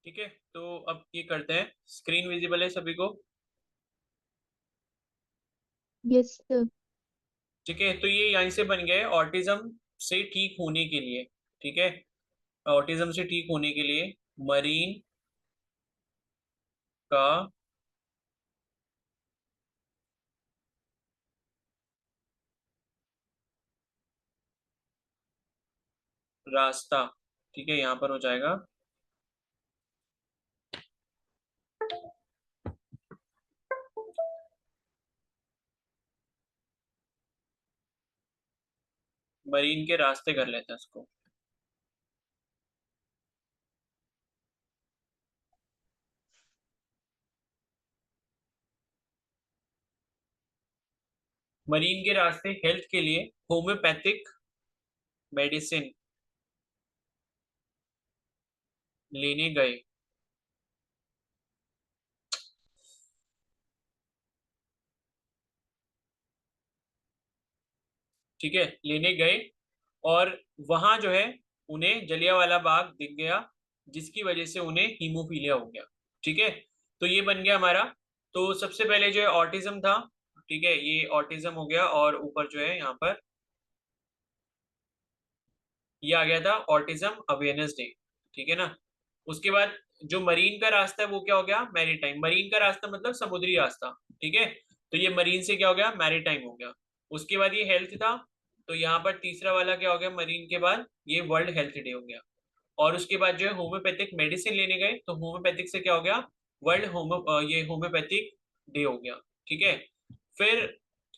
ठीक है, तो अब ये करते हैं। स्क्रीन विजिबल है सभी को? Yes sir. ठीक है, तो ये यहीं से बन गए ऑटिज्म से ठीक होने के लिए। ठीक है, ऑटिज्म से ठीक होने के लिए मरीन का रास्ता। ठीक है, यहाँ पर हो जाएगा मरीन के रास्ते, कर लेते हैं इसको। मरीन के रास्ते हेल्थ के लिए होम्योपैथिक मेडिसिन लेने गए। ठीक है, लेने गए, और वहां जो है उन्हें जलियांवाला बाग दिख गया, जिसकी वजह से उन्हें हीमोफीलिया हो गया। ठीक है, तो ये बन गया हमारा। तो सबसे पहले जो है ऑटिज्म था। ठीक है, ये ऑटिज्म हो गया, और ऊपर जो है यहाँ पर ये आ गया था ऑटिज्म अवेयरनेस डे। ठीक है ना। उसके बाद जो मरीन का रास्ता है वो क्या हो गया, मैरीटाइम। मरीन का रास्ता मतलब समुद्री रास्ता। ठीक है, तो ये मरीन से क्या हो गया, मैरीटाइम हो गया। उसके बाद ये हेल्थ था, तो यहाँ पर तीसरा वाला क्या हो गया, मरीन के बाद ये वर्ल्ड हेल्थ डे हो गया। और उसके बाद जो है होम्योपैथिक मेडिसिन लेने गए, तो होम्योपैथिक से क्या हो गया, वर्ल्ड ये होम्योपैथिक डे हो गया। ठीक है, फिर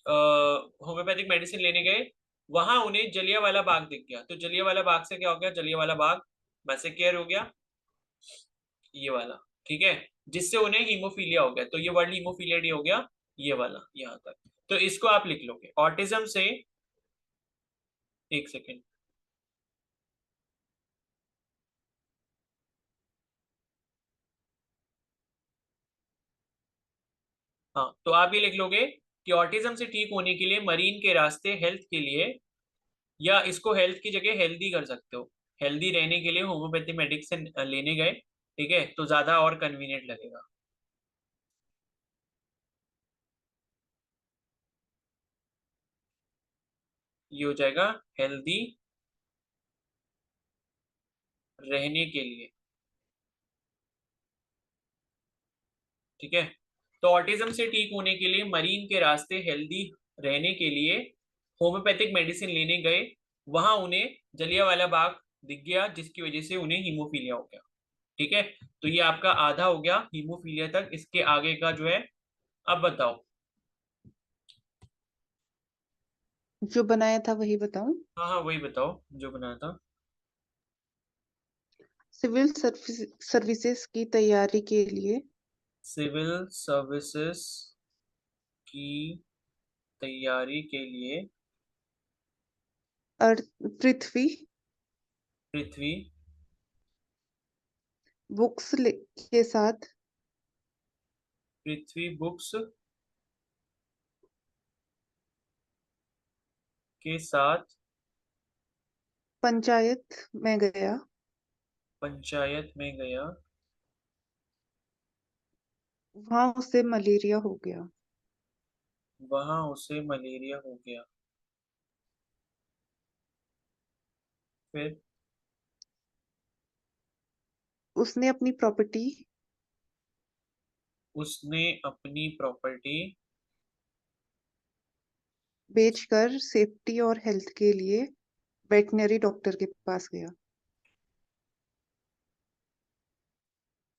होम्योपैथिक मेडिसिन लेने गए, वहां उन्हें जलियांवाला बाग दिख गया, तो जलियांवाला बाग से क्या हो गया, जलियांवाला बाग मैसेकेयर हो गया, ये वाला। ठीक है, जिससे उन्हें हीमोफीलिया हो गया, तो ये वर्ल्ड हीमोफीलिया डे हो गया, ये वाला यहाँ तक। तो इसको आप लिख लोगे ऑटिज्म से। एक सेकेंड। हाँ, तो आप ये लिख लोगे कि ऑटिज्म से ठीक होने के लिए मरीन के रास्ते हेल्थ के लिए, या इसको हेल्थ की जगह हेल्दी कर सकते हो, हेल्दी रहने के लिए होम्योपैथी मेडिसिन लेने गए। ठीक है, तो ज्यादा और कन्वीनियंट लगेगा। ये हो जाएगा हेल्दी रहने के लिए। ठीक है, तो ऑटिज्म से ठीक होने के लिए मरीन के रास्ते हेल्दी रहने के लिए होम्योपैथिक मेडिसिन लेने गए, वहां उन्हें जलियांवाला बाग दिख गया, जिसकी वजह से उन्हें हीमोफीलिया हो गया। ठीक है, तो ये आपका आधा हो गया हीमोफीलिया तक। इसके आगे का जो है, अब बताओ। जो बनाया था वही बताऊं? हाँ हाँ, वही बताओ जो बनाया था। सिविल सर्विसेज की तैयारी के लिए सिविल सर्विसेज की तैयारी के लिए अर्थ पृथ्वी पृथ्वी बुक्स के साथ पृथ्वी बुक्स के साथ पंचायत में गया। पंचायत में गया, वहां उसे मलेरिया हो गया। वहां उसे मलेरिया हो गया। फिर उसने अपनी प्रॉपर्टी उसने अपनी प्रॉपर्टी बेचकर सेफ्टी और हेल्थ के लिए वेटनरी डॉक्टर के पास गया।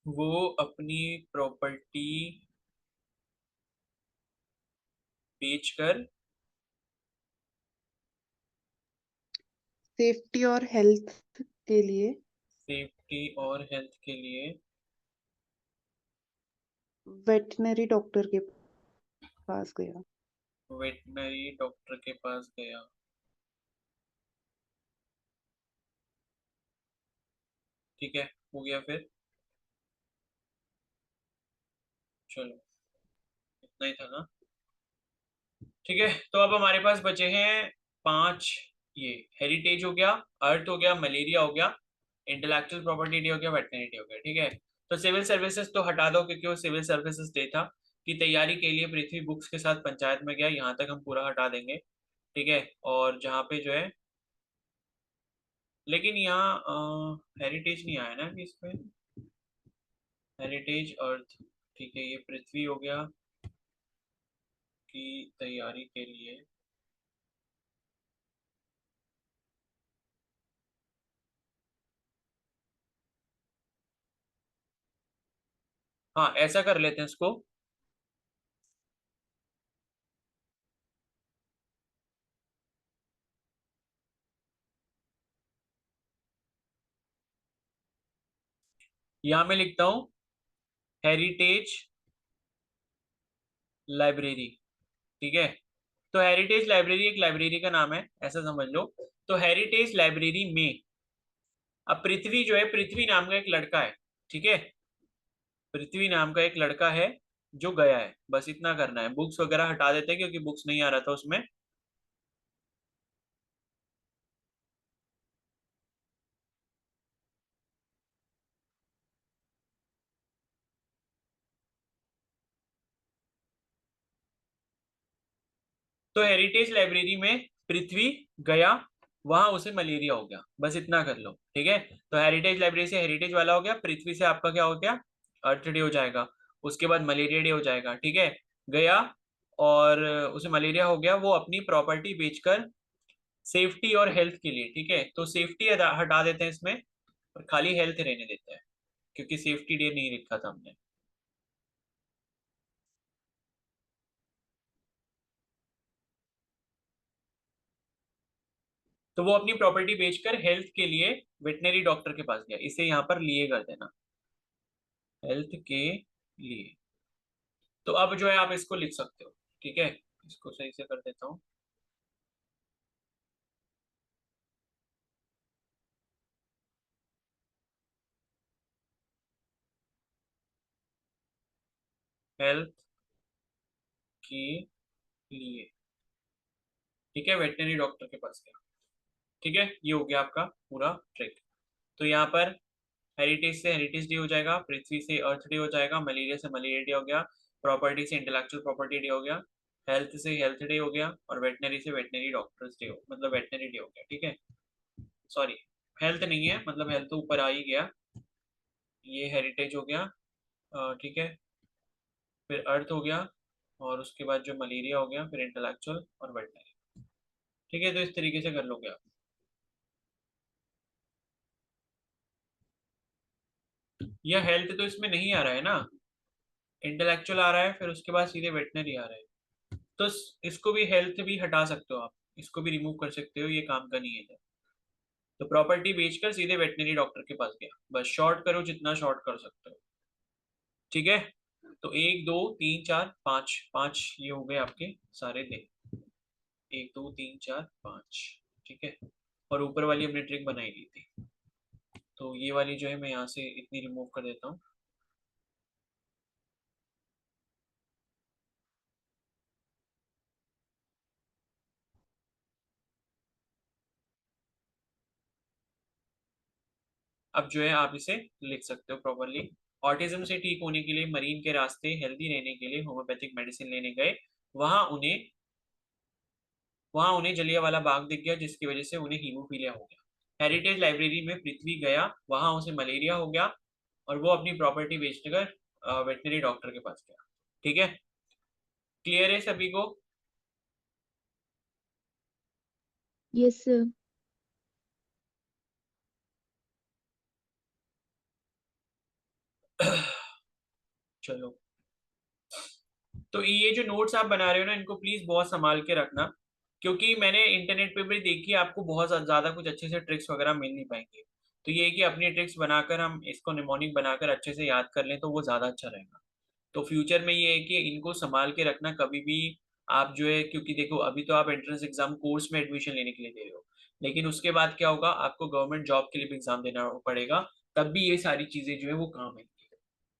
वो अपनी प्रॉपर्टी बेचकर सेफ्टी और हेल्थ के लिए सेफ्टी और हेल्थ के लिए वेटनरी डॉक्टर के पास गया। वेटनरी डॉक्टर के पास गया। ठीक है, हो गया। फिर चलो, इतना ही था ना। ठीक है, तो अब हमारे पास बचे हैं पांच। ये हेरिटेज हो गया, अर्थ हो गया, मलेरिया हो गया, इंटेलेक्चुअल प्रॉपर्टी डे हो गया, वेटरनिटी हो गया। ठीक है, तो सिविल सर्विसेज तो हटा दो क्योंकि वो सिविल सर्विसेज डे था कि तैयारी के लिए पृथ्वी बुक्स के साथ पंचायत में गया, यहाँ तक हम पूरा हटा देंगे। ठीक है, और जहाँ पे जो है, लेकिन यहाँ हेरिटेज नहीं आया ना अभी इस पे, हेरिटेज अर्थ। ठीक है, ये पृथ्वी हो गया की तैयारी के लिए। हाँ, ऐसा कर लेते हैं इसको। यहाँ मैं लिखता हूँ हेरिटेज लाइब्रेरी। ठीक है, तो हेरिटेज लाइब्रेरी एक लाइब्रेरी का नाम है, ऐसा समझ लो। तो हेरिटेज लाइब्रेरी में अब पृथ्वी जो है, पृथ्वी नाम का एक लड़का है। ठीक है, पृथ्वी नाम का एक लड़का है जो गया है, बस इतना करना है। बुक्स वगैरह हटा देते हैं क्योंकि बुक्स नहीं आ रहा था उसमें। तो हेरिटेज लाइब्रेरी में पृथ्वी गया, वहां उसे मलेरिया हो गया, बस इतना कर लो। ठीक है, तो हेरिटेज लाइब्रेरी से हेरिटेज वाला हो गया, पृथ्वी से आपका क्या हो गया, अर्थ डे हो जाएगा। उसके बाद मलेरिया डे हो जाएगा। ठीक है, गया और उसे मलेरिया हो गया, वो अपनी प्रॉपर्टी बेचकर सेफ्टी और हेल्थ के लिए, ठीक है, तो सेफ्टी हटा देते हैं इसमें और खाली हेल्थ रहने देते हैं क्योंकि सेफ्टी डे नहीं लिखा था हमने। तो वो अपनी प्रॉपर्टी बेचकर हेल्थ के लिए वेटनरी डॉक्टर के पास गया, इसे यहाँ पर लिए कर देना, हेल्थ के लिए। तो अब जो है आप इसको लिख सकते हो। ठीक है, इसको सही से कर देता हूँ। हेल्थ के लिए। ठीक है, वेटनरी डॉक्टर के पास गया। ठीक है, ये हो गया आपका पूरा ट्रिक। तो यहाँ पर हेरिटेज से हेरिटेज डे हो जाएगा, पृथ्वी से अर्थ डे हो जाएगा, मलेरिया से मलेरिया डे हो गया, प्रॉपर्टी से इंटेलेक्चुअल प्रॉपर्टी डे हो गया, हेल्थ से हेल्थ डे हो गया, और वेटनरी से वेटनरी डॉक्टर्स डे हो, मतलब वेटनरी डे हो गया। ठीक है, सॉरी, हेल्थ नहीं है, मतलब हेल्थ तो ऊपर आ ही गया। ये हेरिटेज हो गया, ठीक है, फिर अर्थ हो गया, और उसके बाद जो मलेरिया हो गया, फिर इंटेलेक्चुअल और वेटनरी। ठीक है, तो इस तरीके से कर लोगे आप। यह हेल्थ तो इसमें नहीं आ रहा है ना, इंटेलेक्चुअल आ रहा है, फिर उसके बाद सीधे वेटनरी आ रहा है। तो इसको भी हेल्थ भी हटा सकते हो आप, इसको भी रिमूव कर सकते हो, ये काम का नहीं है। तो प्रॉपर्टी बेचकर सीधे वेटनरी डॉक्टर के पास गया, बस शॉर्ट करो जितना शॉर्ट कर सकते हो। ठीक है, तो एक दो तीन चार पाँच, पाँच ये हो गए आपके सारे दिन। एक दो तीन चार पाँच। ठीक है, और ऊपर वाली हमने ट्रिक बनाई ली थी, तो ये वाली जो है मैं यहाँ से इतनी रिमूव कर देता हूँ। अब जो है आप इसे लिख सकते हो प्रॉपरली। ऑटिज्म से ठीक होने के लिए मरीन के रास्ते हेल्दी रहने के लिए होम्योपैथिक मेडिसिन लेने गए, वहां उन्हें वहां उन्हें जलियांवाला बाग दिख गया जिसकी वजह से उन्हें हीमोफीलिया हो गया। हेरिटेज लाइब्रेरी में पृथ्वी गया, वहां उसे मलेरिया हो गया, और वो अपनी प्रॉपर्टी बेचकर वेटनरी डॉक्टर के पास गया। ठीक है, क्लियर है सभी को? Yes sir. चलो, तो ये जो नोट्स आप बना रहे हो ना, इनको प्लीज बहुत संभाल के रखना, क्योंकि मैंने इंटरनेट पे भी देखी है, आपको बहुत ज्यादा कुछ अच्छे से ट्रिक्स वगैरह मिल नहीं पाएंगे। तो ये है कि अपनी ट्रिक्स बनाकर हम इसको निमोनिक बनाकर अच्छे से याद कर लें तो वो ज्यादा अच्छा रहेगा। तो फ्यूचर में ये है कि इनको संभाल के रखना कभी भी। आप जो है, क्योंकि देखो अभी तो आप एंट्रेंस एग्जाम कोर्स में एडमिशन लेने के लिए दे रहे हो, लेकिन उसके बाद क्या होगा, आपको गवर्नमेंट जॉब के लिए भी एग्जाम देना पड़ेगा, तब भी ये सारी चीजें जो है वो काम आएंगी।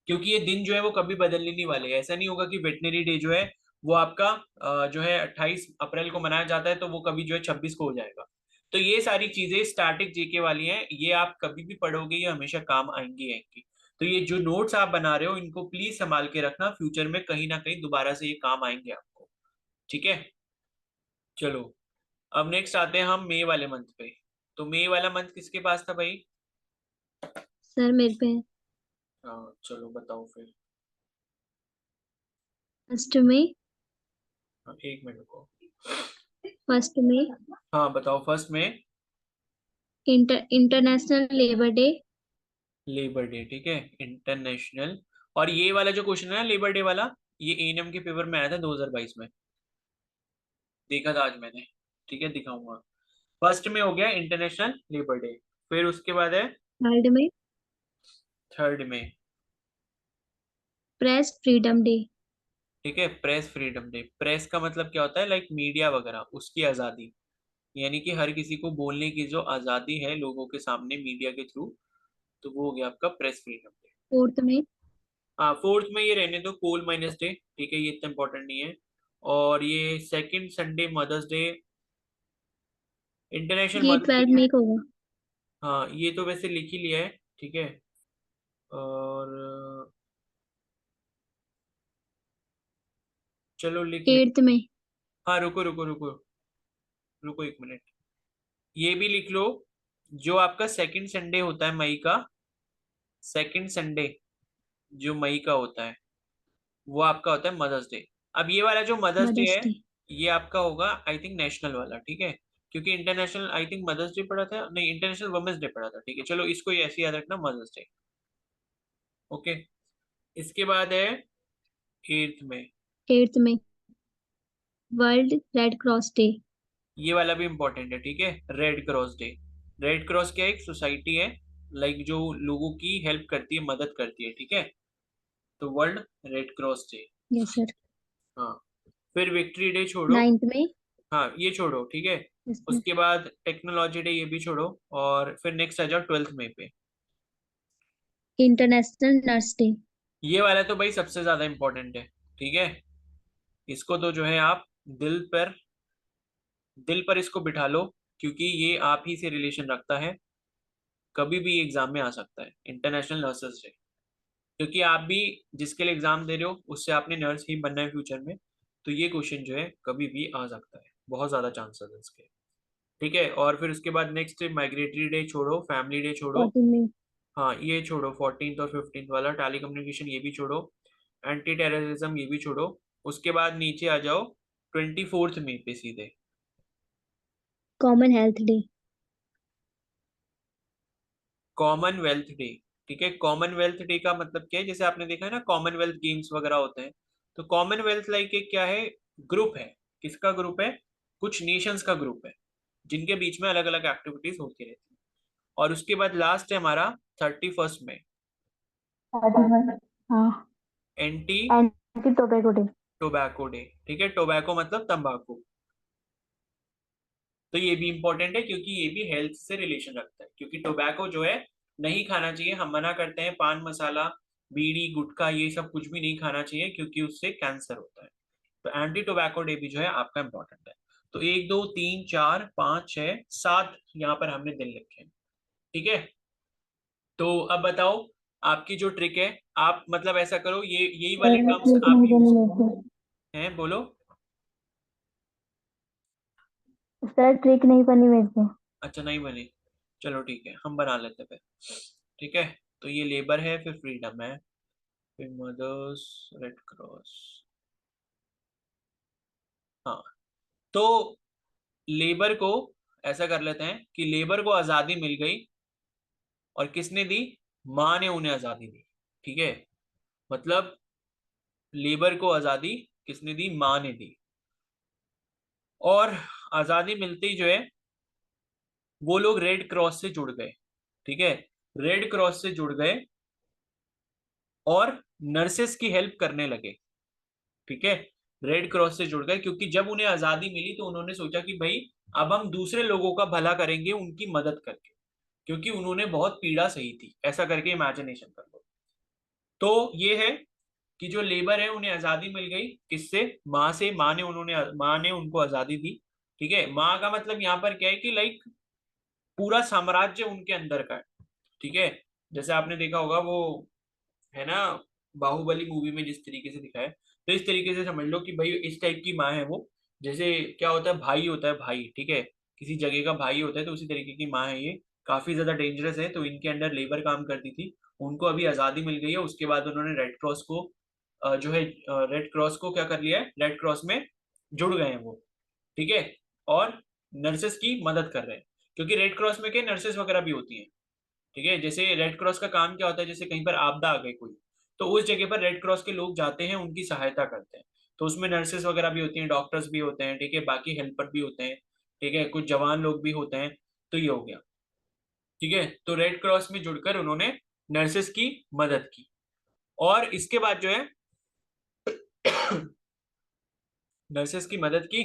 क्योंकि ये दिन जो है वो कभी बदलने नहीं वाले, ऐसा नहीं होगा कि वेटनरी डे जो है वो आपका जो है 28 अप्रैल को मनाया जाता है तो वो कभी जो है 26 को हो जाएगा। तो ये सारी चीजें स्टैटिक जीके वाली हैं, ये आप कभी भी पढ़ोगे ये हमेशा काम आएंगी आएंगी। तो ये जो नोट्स आप बना रहे हो इनको प्लीज संभाल के रखना, फ्यूचर में कहीं ना कहीं दोबारा से ये काम आएंगे आपको। ठीक है, चलो अब नेक्स्ट आते हैं हम मई वाले मंथ पे। तो मई वाला मंथ किसके पास था भाई? सर मेरे पे है। हाँ चलो बताओ फिर। फर्स्ट में। हाँ, एक मिनट को। फर्स्ट में हाँ बताओ, फर्स्ट में international labour day. Labour day, ठीक है, इंटरनेशनल। और ये वाला जो क्वेश्चन है ना लेबर डे वाला, ये एएनएम के पेपर में आया था 2022 में, देखा था आज मैंने। ठीक है दिखाऊंगा। फर्स्ट में हो गया इंटरनेशनल लेबर डे, फिर उसके बाद है थर्ड में थर्ड में, प्रेस फ्रीडम डे। ठीक है, प्रेस फ्रीडम डे। प्रेस का मतलब क्या होता है? लाइक मीडिया वगैरह, उसकी आज़ादी, यानी कि हर किसी को बोलने की जो आज़ादी है लोगों के सामने मीडिया के थ्रू, तो वो हो गया आपका प्रेस फ्रीडम डे। फोर्थ में हाँ फोर्थ में ये रहने दो, कोल माइनस डे, ठीक है, ये इतना इंपॉर्टेंट नहीं है। और ये second Sunday mother's day, international ये मदर्स 12 डे। मई को होगा। हाँ ये तो वैसे लिख ही लिया है, ठीक है। और चलो लिख ले। 8th में हाँ रुको रुको रुको, रुको एक मिनट, ये भी लिख लो। जो आपका सेकंड संडे होता है मई का, सेकंड संडे जो मई का होता है वो आपका होता है मदर्स डे। अब ये वाला जो मदर्स डे मदर्स है डे। ये आपका होगा आई थिंक नेशनल वाला, ठीक है, क्योंकि international I think mother's day पड़ा था, नहीं इंटरनेशनल वुमेन्स डे पड़ा था, ठीक है, चलो इसको ही ऐसे याद रखना, मदर्स डे। ओके, इसके बाद है 8th में, 8th में वर्ल्ड रेड क्रॉस डे। ये वाला भी इंपॉर्टेंट है, ठीक है, red cross day. Red cross क्या है? एक सोसाइटी है, लाइक जो लोगों की हेल्प करती है, मदद करती है, ठीक है, तो world red cross day. Yes sir. हाँ, फिर विक्ट्री डे छोड़ो, 9th में हाँ ये छोड़ो, ठीक है। इसमें उसके बाद टेक्नोलॉजी डे, ये भी छोड़ो। और फिर नेक्स्ट आ जाओ 12th मई पे। International nurse day. ये वाला तो भाई सबसे ज्यादा इंपॉर्टेंट है, ठीक है, इसको तो जो है आप दिल पर दिल पर इसको बिठा लो, क्योंकि ये आप ही से रिलेशन रखता है, कभी भी एग्जाम में आ सकता है, इंटरनेशनल नर्सेस डे। क्योंकि आप भी जिसके लिए एग्जाम दे रहे हो उससे आपने नर्स ही बनना है फ्यूचर में, तो ये क्वेश्चन जो है कभी भी आ सकता है, बहुत ज्यादा चांसेस है इसके, ठीक है। और फिर उसके बाद नेक्स्ट माइग्रेटरी डे छोड़ो, फैमिली डे छोड़ो, 14 में हाँ ये छोड़ो, 14th और 15th वाला टेली कम्युनिकेशन ये भी छोड़ो, एंटी टेररिज्म ये भी छोड़ो। उसके बाद नीचे आ जाओ 24th में पे सीधे, common health day. Commonwealth day, ठीक है। कॉमनवेल्थ डे का मतलब क्या है? जैसे आपने देखा है ना कॉमनवेल्थ गेम्स वगैरह होते हैं, तो कॉमनवेल्थ लाइक एक क्या है, ग्रुप है। किसका ग्रुप है? कुछ नेशंस का ग्रुप है, जिनके बीच में अलग अलग एक्टिविटीज होती रहती है। और उसके बाद लास्ट है हमारा 31st में, हाँ। Anti anti tobacco day. Tobacco day, ठीक है, टोबैको मतलब तंबाकू। तो ये भी इंपॉर्टेंट है क्योंकि ये भी हेल्थ से रिलेशन रखता है, क्योंकि टोबैको जो है नहीं खाना चाहिए, हम मना करते हैं, पान मसाला बीड़ी गुटखा ये सब कुछ भी नहीं खाना चाहिए क्योंकि उससे कैंसर होता है। तो एंटी टोबैको डे भी जो है आपका इंपॉर्टेंट है। तो 1 2 3 4 5 6 7 यहाँ पर हमने दिन लिखे हैं, ठीक है। तो अब बताओ, आपकी जो ट्रिक है, आप मतलब ऐसा करो, ये यही वाले टर्म्स आप यूज हैं, बोलो। सर ट्रिक नहीं बनी मेरे से। अच्छा नहीं बनी, चलो ठीक है हम बना लेते हैं फिर, ठीक है। तो ये लेबर है, फिर फ्रीडम है, फिर मदर्स, रेड क्रॉस, हाँ। तो लेबर को ऐसा कर लेते हैं कि लेबर को आजादी मिल गई, और किसने दी? माँ ने उन्हें आजादी दी, ठीक है, मतलब लेबर को आजादी किसने दी? माँ ने दी। और आजादी मिलते ही जो है वो लोग रेड क्रॉस से जुड़ गए, ठीक है, रेड क्रॉस से जुड़ गए और नर्सेस की हेल्प करने लगे, ठीक है, रेड क्रॉस से जुड़ गए, क्योंकि जब उन्हें आजादी मिली तो उन्होंने सोचा कि भाई अब हम दूसरे लोगों का भला करेंगे उनकी मदद करके, क्योंकि उन्होंने बहुत पीड़ा सही थी, ऐसा करके इमेजिनेशन कर लो। तो ये है कि जो लेबर है उन्हें आजादी मिल गई, किससे? माँ से। माँ ने उनको आजादी दी, ठीक है। माँ का मतलब यहाँ पर क्या है कि लाइक पूरा साम्राज्य उनके अंदर का है, ठीक है। जैसे आपने देखा होगा वो है ना, बाहुबली मूवी में जिस तरीके से दिखाया है, तो इस तरीके से समझ लो कि भाई इस टाइप की माँ है वो। जैसे क्या होता है, भाई होता है भाई, ठीक है, किसी जगह का भाई होता है, तो उसी तरीके की माँ है ये। काफी ज्यादा डेंजरस है, तो इनके अंडर लेबर काम करती थी। उनको अभी आजादी मिल गई है, उसके बाद उन्होंने रेड क्रॉस को जो है रेड क्रॉस को क्या कर लिया है, रेड क्रॉस में जुड़ गए हैं वो, ठीक है। और नर्सेस की मदद कर रहे हैं, क्योंकि रेड क्रॉस में क्या नर्सेस वगैरह भी होती हैं, ठीक है। जैसे रेड क्रॉस का काम क्या होता है, जैसे कहीं पर आपदा आ गई कोई, तो उस जगह पर रेड क्रॉस के लोग जाते हैं, उनकी सहायता करते हैं। तो उसमें नर्सेस वगैरह भी होती हैं, डॉक्टर्स भी होते हैं, ठीक है, बाकी हेल्पर भी होते हैं, ठीक है, कुछ जवान लोग भी होते हैं। तो ये हो गया, ठीक है। तो रेड क्रॉस में जुड़कर उन्होंने नर्सेस की मदद की। और इसके बाद जो है नर्सेस की मदद की,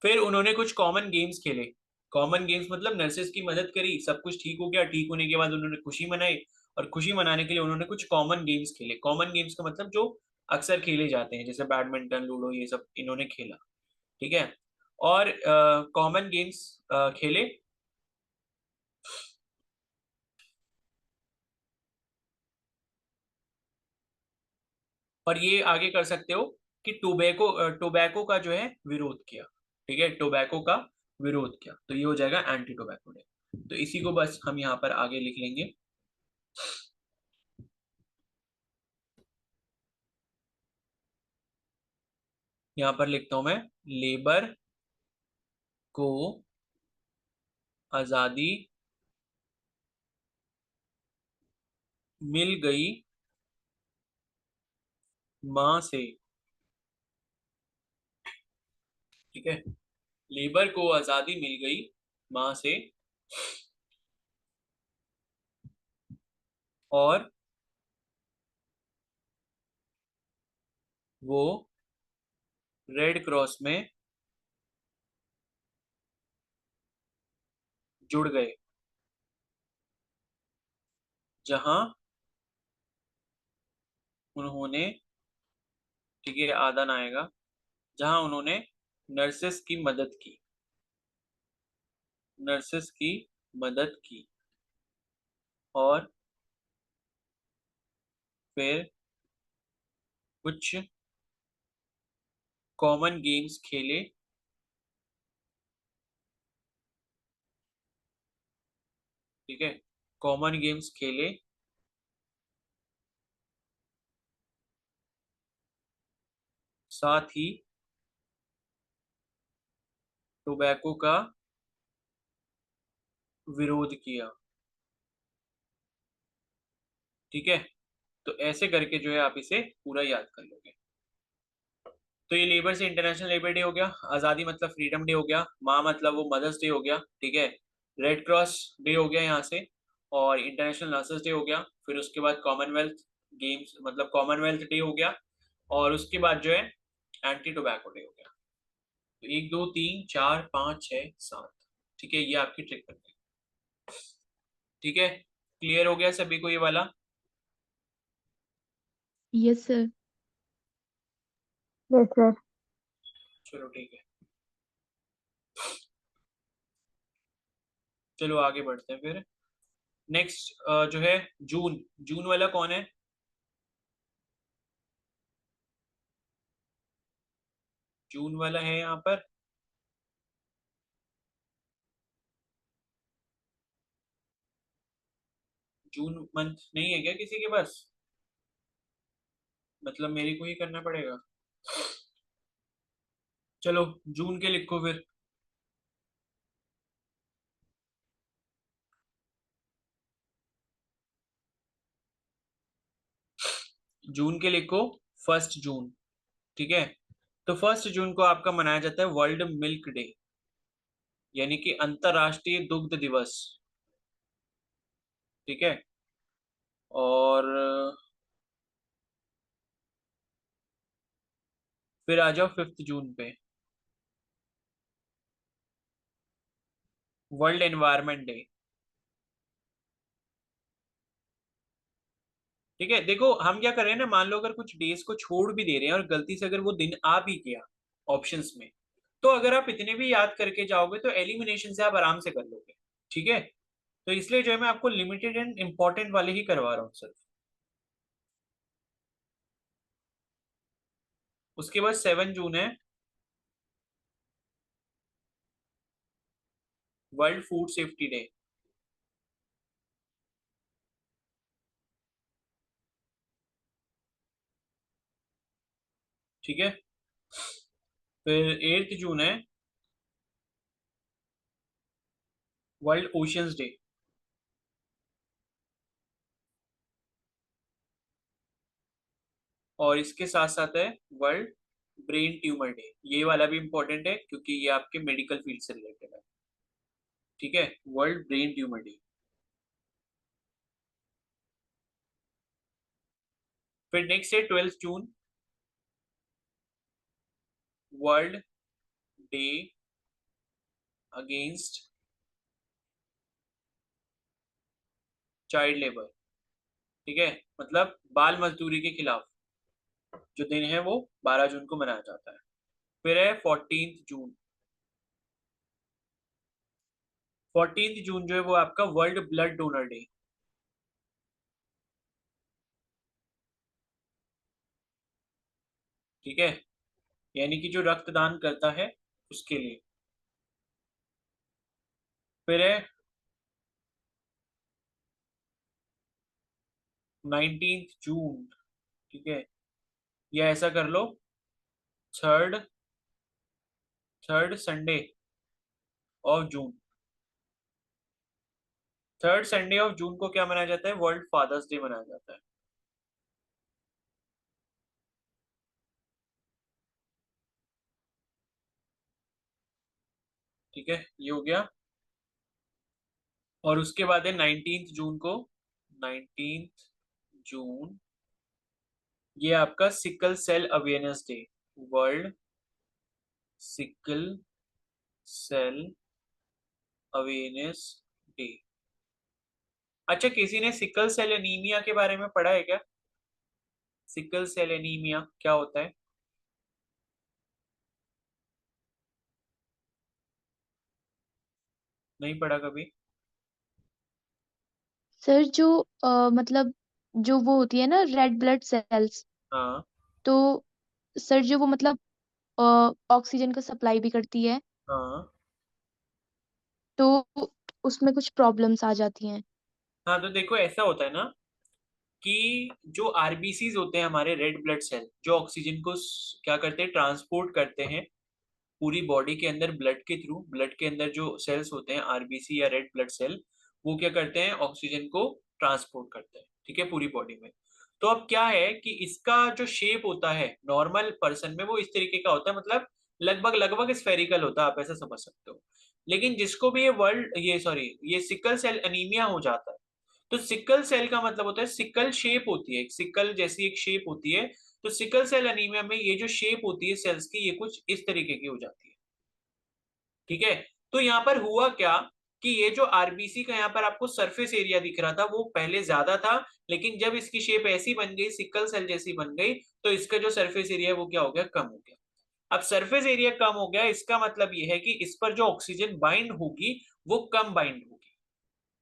फिर उन्होंने कुछ कॉमन गेम्स खेले। कॉमन गेम्स मतलब नर्सेस की मदद करी, सब कुछ ठीक हो गया, ठीक होने के बाद उन्होंने खुशी मनाई, और खुशी मनाने के लिए उन्होंने कुछ कॉमन गेम्स खेले। कॉमन गेम्स का मतलब जो अक्सर खेले जाते हैं, जैसे बैडमिंटन, लूडो, ये सब इन्होंने खेला, ठीक है। और कॉमन गेम्स खेले। और ये आगे कर सकते हो कि टोबैको का जो है विरोध किया, ठीक है, टोबैको का विरोध किया, तो ये हो जाएगा एंटी टोबैको डे। तो इसी को बस हम यहाँ पर आगे लिख लेंगे। यहाँ पर लिखता हूं मैं, लेबर को आजादी मिल गई मां से, ठीक है, लेबर को आजादी मिल गई मां से, और वो रेड क्रॉस में जुड़ गए, जहां उन्होंने, ठीक है, आदन आएगा, जहां उन्होंने नर्सेस की मदद की, नर्सेस की मदद की, और फिर कुछ कॉमन गेम्स खेले, ठीक है, कॉमन गेम्स खेले, साथ ही टोबैको का विरोध किया, ठीक है। तो ऐसे करके जो है आप इसे पूरा याद कर लोगे। तो ये लेबर से इंटरनेशनल लेबर डे हो गया, आज़ादी मतलब फ्रीडम डे हो गया, माँ मतलब वो मदर्स डे हो गया, ठीक है, रेड क्रॉस डे हो गया यहाँ से, और इंटरनेशनल नर्सेस डे हो गया। फिर उसके बाद कॉमनवेल्थ गेम्स मतलब कॉमनवेल्थ डे हो गया, और उसके बाद जो है एंटी टोबैको डे हो गया। तो 1 2 3 4 5 6 7, ठीक है, ये आपकी ट्रिक करते हैं, ठीक है। क्लियर हो गया सभी को ये वाला? Yes sir. Yes sir. चलो ठीक है, चलो आगे बढ़ते हैं फिर। नेक्स्ट जो है जून, जून वाला कौन है? जून वाला है यहाँ पर? जून मंथ नहीं है क्या किसी के पास? मतलब मेरे को ही करना पड़ेगा? चलो जून के लिखो फिर। जून के लिखो 1 जून, ठीक है। तो 1 जून को आपका मनाया जाता है वर्ल्ड मिल्क डे, यानी कि अंतरराष्ट्रीय दुग्ध दिवस, ठीक है। और फिर आ जाओ 5 जून पे, वर्ल्ड एनवायरनमेंट डे, ठीक है। देखो हम क्या कर रहे हैं ना, मान लो अगर कुछ डेज को छोड़ भी दे रहे हैं और गलती से अगर वो दिन आ भी गया ऑप्शंस में, तो अगर आप इतने भी याद करके जाओगे तो एलिमिनेशन से आप आराम से कर लोगे, ठीक है। तो इसलिए जो है मैं आपको लिमिटेड एंड इंपॉर्टेंट वाले ही करवा रहा हूँ सिर्फ, उसके बाद 7 जून है वर्ल्ड फूड सेफ्टी डे। ठीक है, फिर 8 जून है वर्ल्ड ओशियंस डे। और इसके साथ साथ है वर्ल्ड ब्रेन ट्यूमर डे। ये वाला भी इंपॉर्टेंट है क्योंकि ये आपके मेडिकल फील्ड से रिलेटेड है। ठीक है, वर्ल्ड ब्रेन ट्यूमर डे। फिर नेक्स्ट है 12 June world day against child labour. ठीक है, मतलब बाल मजदूरी के खिलाफ जो दिन है वो 12 जून को मनाया जाता है। फिर है 14 जून। 14 जून जो है वो आपका वर्ल्ड ब्लड डोनर डे। ठीक है, यानी कि जो रक्तदान करता है उसके लिए। फिर है 19 जून। ठीक है, या ऐसा कर लो third third Sunday of June. Third Sunday of June को क्या मनाया जाता है? वर्ल्ड फादर्स डे मनाया जाता है। ठीक है, ये हो गया। और उसके बाद है 19 जून को, 19 जून ये आपका sickle cell awareness day, world sickle cell awareness day. अच्छा, किसी ने सिकल सेल एनीमिया के बारे में पढ़ा है क्या? सिकल सेल एनीमिया क्या होता है? नहीं पढ़ा कभी? सर जो मतलब जो वो होती है ना रेड ब्लड सेल्स, हाँ तो सर जो वो मतलब ऑक्सीजन का सप्लाई भी करती है, हाँ तो उसमें कुछ प्रॉब्लम्स आ जाती हैं। हाँ। तो देखो ऐसा होता है ना कि जो आरबीसीज होते हैं हमारे रेड ब्लड सेल, जो ऑक्सीजन को क्या करते हैं? ट्रांसपोर्ट करते हैं पूरी बॉडी के अंदर ब्लड के थ्रू। ब्लड के अंदर जो सेल्स होते हैं आरबीसी या रेड ब्लड सेल, वो क्या करते हैं? ऑक्सीजन को ट्रांसपोर्ट करते हैं। ठीक है, पूरी बॉडी में। तो अब क्या है कि इसका जो शेप होता है नॉर्मल पर्सन में वो इस तरीके का होता है, मतलब लगभग लगभग स्फेरिकल होता है, आप ऐसा समझ सकते हो। लेकिन जिसको भी ये सॉरी ये सिकल सेल एनीमिया हो जाता है, तो सिकल सेल का मतलब होता है सिकल शेप होती है, सिकल जैसी एक शेप होती है। तो सिकल सेल एनीमिया में ये जो शेप होती है सेल्स की, ये कुछ इस तरीके की हो जाती है। ठीक है, तो यहाँ पर हुआ क्या कि ये जो आरबीसी का यहाँ पर आपको सरफेस एरिया दिख रहा था वो पहले ज्यादा था, लेकिन जब इसकी शेप ऐसी बन गई, सिकल सेल जैसी बन गई, तो इसका जो सरफेस एरिया है वो क्या हो गया? कम हो गया। अब सरफेस एरिया कम हो गया, इसका मतलब ये है कि इस पर जो ऑक्सीजन बाइंड होगी वो कम बाइंड होगी।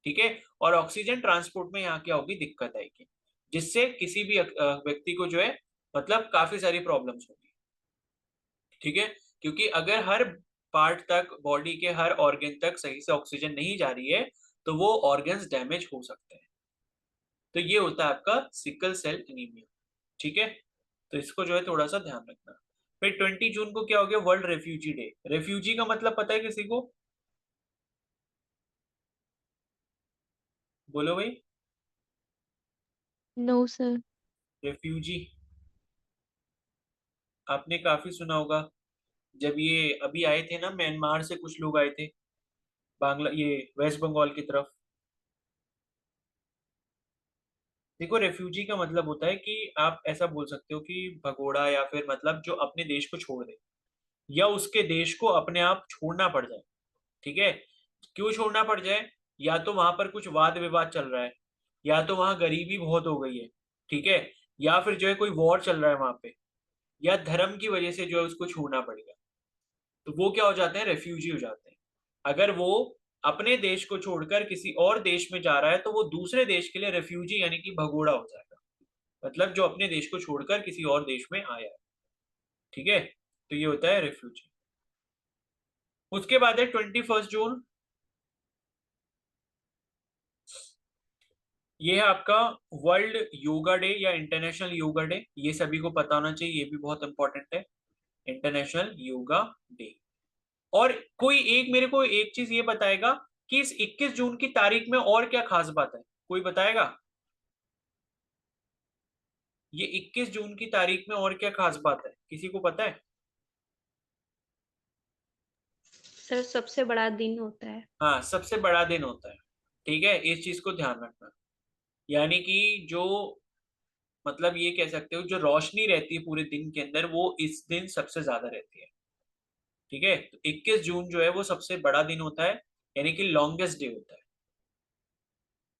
ठीक है, और ऑक्सीजन ट्रांसपोर्ट में यहाँ क्या होगी? दिक्कत आएगी, जिससे किसी भी व्यक्ति को जो है मतलब काफी सारी प्रॉब्लम्स होगी। ठीक है, क्योंकि अगर हर पार्ट तक, बॉडी के हर ऑर्गन तक सही से ऑक्सीजन नहीं जा रही है तो वो ऑर्गन्स डैमेज हो सकते हैं। तो ये होता है आपका सिकल सेल एनीमिया। ठीक है, तो इसको जो है थोड़ा सा ध्यान रखना। फिर 20 जून को क्या हो गया? World refugee day. रेफ्यूजी का मतलब पता है किसी को? बोलो भाई। No sir. रेफ्यूजी आपने काफी सुना होगा। जब ये अभी आए थे ना, म्यांमार से कुछ लोग आए थे, बांग्ला ये वेस्ट बंगाल की तरफ। देखो, रेफ्यूजी का मतलब होता है कि आप ऐसा बोल सकते हो कि भगोड़ा, या फिर मतलब जो अपने देश को छोड़ दे, या उसके देश को अपने आप छोड़ना पड़ जाए। ठीक है, क्यों छोड़ना पड़ जाए? या तो वहां पर कुछ वाद विवाद चल रहा है, या तो वहां गरीबी बहुत हो गई है, ठीक है, या फिर जो है कोई वॉर चल रहा है वहां पे, या धर्म की वजह से जो है उसको छोड़ना पड़ेगा। तो वो क्या हो जाते हैं? रेफ्यूजी हो जाते हैं। अगर वो अपने देश को छोड़कर किसी और देश में जा रहा है तो वो दूसरे देश के लिए रेफ्यूजी यानी कि भगोड़ा हो जाएगा, मतलब जो अपने देश को छोड़कर किसी और देश में आया है। ठीक है, तो ये होता है रेफ्यूजी। उसके बाद है 21 जून, ये है आपका वर्ल्ड योगा डे या इंटरनेशनल योगा डे। ये सभी को पता होना चाहिए, ये भी बहुत इंपॉर्टेंट है, इंटरनेशनल योगा डे। और कोई एक मेरे को एक चीज ये बताएगा कि इस 21 जून की तारीख में और क्या खास बात है, कोई बताएगा? ये 21 जून की तारीख में और क्या खास बात है, किसी को पता है? सर सबसे बड़ा दिन होता है। हाँ, सबसे बड़ा दिन होता है। ठीक है, इस चीज को ध्यान रखना। यानी कि जो मतलब ये कह सकते हो जो रोशनी रहती है पूरे दिन के अंदर, वो इस दिन सबसे ज्यादा रहती है। ठीक है, तो 21 जून जो है वो सबसे बड़ा दिन होता है, यानी कि लॉन्गेस्ट डे होता है।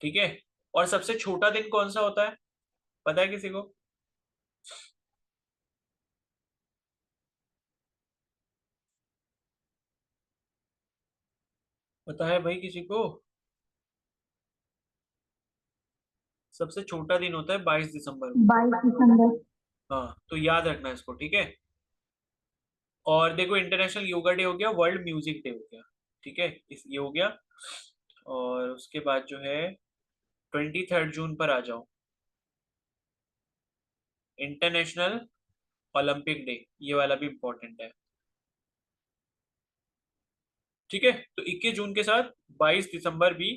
ठीक है, और सबसे छोटा दिन कौन सा होता है, पता है किसी को? पता है भाई किसी को? सबसे छोटा दिन होता है 22 दिसंबर को। 22 दिसंबर। हाँ, तो याद रखना इसको, ठीक है। और देखो, इंटरनेशनल योगा डे हो गया, वर्ल्ड म्यूजिक डे हो गया, ठीक है, इस ये हो गया। और उसके बाद जो है 23 जून पर आ जाओ, इंटरनेशनल ओलंपिक डे, ये वाला भी इंपॉर्टेंट है। ठीक है, तो 21 जून के साथ 22 दिसंबर भी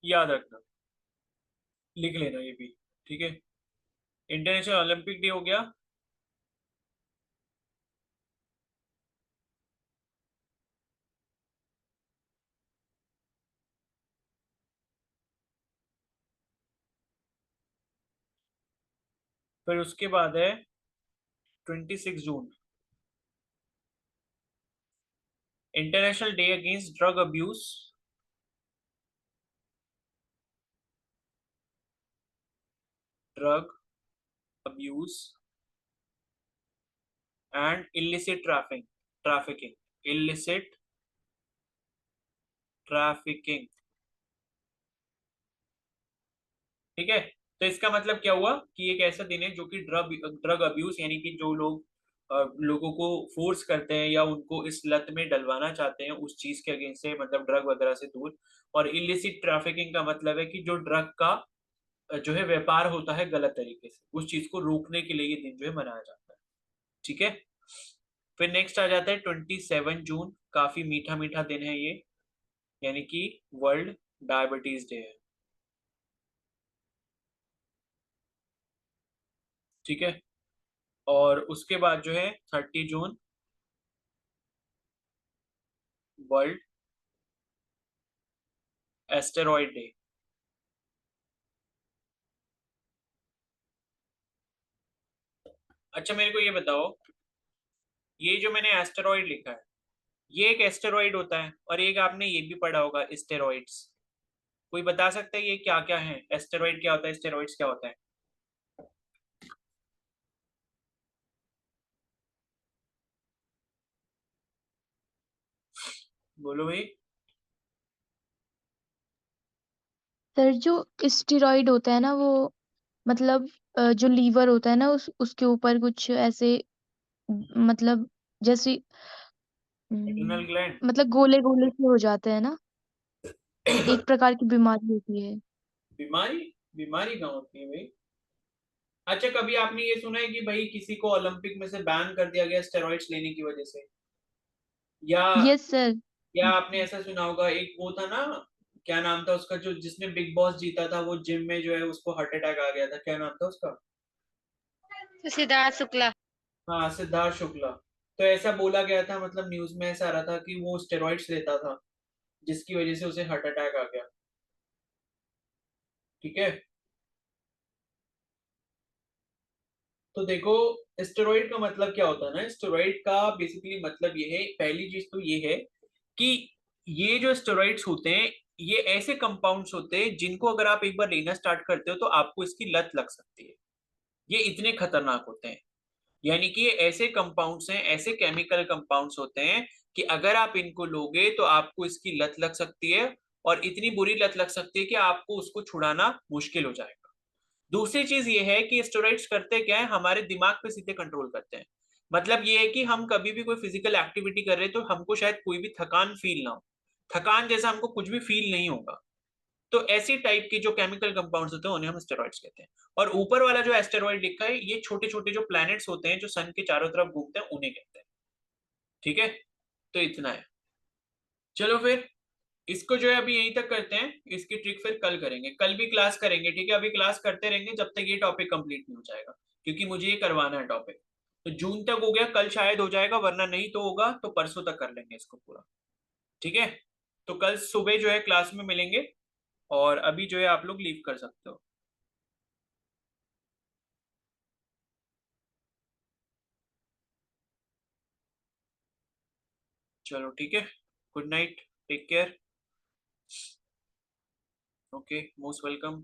याद रखना, लिख लेना ये भी। ठीक है, इंटरनेशनल ओलंपिक डे हो गया। फिर उसके बाद है 26 June, international day against drug abuse, drug abuse and illicit trafficking, illicit trafficking. ठीक है, तो इसका मतलब क्या हुआ कि एक ऐसा दिन है जो कि ड्रग अब्यूज, यानी कि जो लोग लोगों को फोर्स करते हैं या उनको इस लत में डलवाना चाहते हैं उस चीज के अगेंस्ट से, मतलब ड्रग वगैरह से दूर। और इलिसिट ट्रैफिकिंग का मतलब है कि जो ड्रग का जो है व्यापार होता है गलत तरीके से, उस चीज को रोकने के लिए ये दिन जो है मनाया जाता है। ठीक है, फिर नेक्स्ट आ जाता है 27 जून, काफी मीठा मीठा दिन है ये, यानी कि वर्ल्ड डायबिटीज डे है। ठीक है, और उसके बाद जो है 30 जून, वर्ल्ड एस्टेरॉइड डे। अच्छा, मेरे को ये बताओ, ये जो मैंने एस्टेरॉइड लिखा है, ये एक एस्टेरॉइड होता है, और एक आपने ये भी पढ़ा होगा स्टेरॉइड्स। कोई बता सकता है ये क्या क्या है, एस्टेरॉइड क्या होता है, स्टेरॉइड्स क्या होता है? बोलो भाई। सर जो स्टेरॉइड होता है ना वो मतलब जो लीवर होता है ना उसके ऊपर कुछ ऐसे मतलब जैसे एड्रिनल ग्लैंड। मतलब गोले गोले से हो जाते हैं ना, एक प्रकार की बीमारी होती है। बीमारी? बीमारी कहाँ होती है भाई? अच्छा, कभी आपने ये सुना है कि भाई किसी को ओलंपिक में से बैन कर दिया गया स्टेरॉइड्स लेने की वजह से? या यस सर। या आपने ऐसा सुना होगा, एक वो था ना, क्या नाम था उसका, जो जिसने बिग बॉस जीता था, वो जिम में जो है उसको हार्ट अटैक आ गया था, क्या नाम था उसका? सिद्धार्थ शुक्ला। हाँ, सिद्धार्थ शुक्ला। तो ऐसा बोला गया था, मतलब न्यूज में ऐसा आ रहा था कि वो स्टेरॉइड्स लेता था, जिसकी वजह से उसे हार्ट अटैक आ गया। ठीक है, तो देखो, स्टेरॉइड का मतलब क्या होता है ना, स्टेरॉइड का बेसिकली मतलब ये है, पहली चीज तो ये है कि ये जो स्टेरॉइड्स होते हैं, ये ऐसे कंपाउंड्स होते हैं जिनको अगर आप एक बार लेना स्टार्ट करते हो तो आपको इसकी लत लग सकती है। ये इतने खतरनाक होते हैं, यानी कि ये ऐसे कंपाउंड्स हैं, ऐसे केमिकल कंपाउंड्स होते हैं कि अगर आप इनको लोगे तो आपको इसकी लत लग सकती है, और इतनी बुरी लत लग सकती है कि आपको उसको छुड़ाना मुश्किल हो जाएगा। दूसरी चीज ये है कि स्टेरॉइड्स करते क्या है, हमारे दिमाग पे सीधे कंट्रोल करते हैं। मतलब ये है कि हम कभी भी कोई फिजिकल एक्टिविटी कर रहे हैं तो हमको शायद कोई भी थकान फील ना हो, थकान जैसा हमको कुछ भी फील नहीं होगा। तो ऐसी टाइप के जो केमिकल कंपाउंड्स होते हैं उन्हें हम स्टेरॉइड्स कहते हैं। और ऊपर वाला जो एस्टेरॉइड लिखा है ये छोटे छोटे जो प्लैनेट्स होते हैं जो सन के चारों तरफ घूमते हैं उन्हें कहते हैं। ठीक है, तो इतना है। चलो फिर इसको जो है अभी यहीं तक करते हैं, इसकी ट्रिक फिर कल करेंगे, कल भी क्लास करेंगे, ठीक है। अभी क्लास करते रहेंगे जब तक ये टॉपिक कंप्लीट नहीं हो जाएगा, क्योंकि मुझे ये करवाना है टॉपिक। तो जून तक हो गया, कल शायद हो जाएगा, वरना नहीं तो होगा तो परसों तक कर लेंगे इसको पूरा। ठीक है, तो कल सुबह जो है क्लास में मिलेंगे, और अभी जो है आप लोग लीव कर सकते हो। चलो ठीक है, good night, take care, okay, most welcome.